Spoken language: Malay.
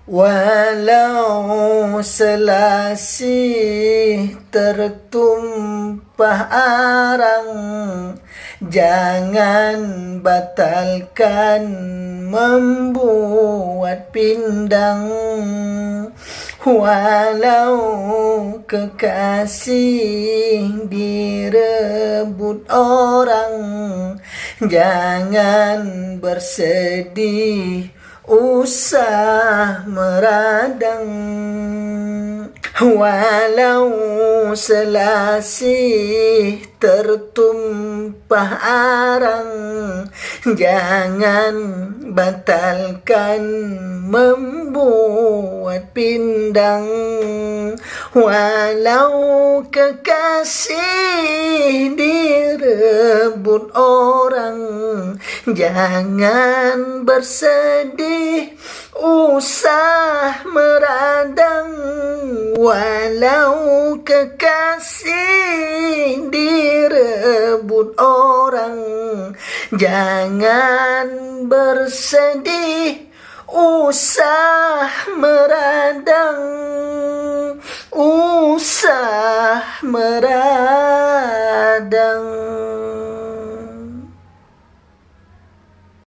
Walau selasih tertumpah arang, jangan batalkan membuat pindang. Walau kekasih direbut orang, jangan bersedih, usah meradang. Walau selasih tertumpah arang, jangan batalkan membuat pindang. Walau kekasih direbut orang, jangan bersedih, usah meradang. Walau kekasih direbut orang, jangan bersedih, usah meradang, usah meradang.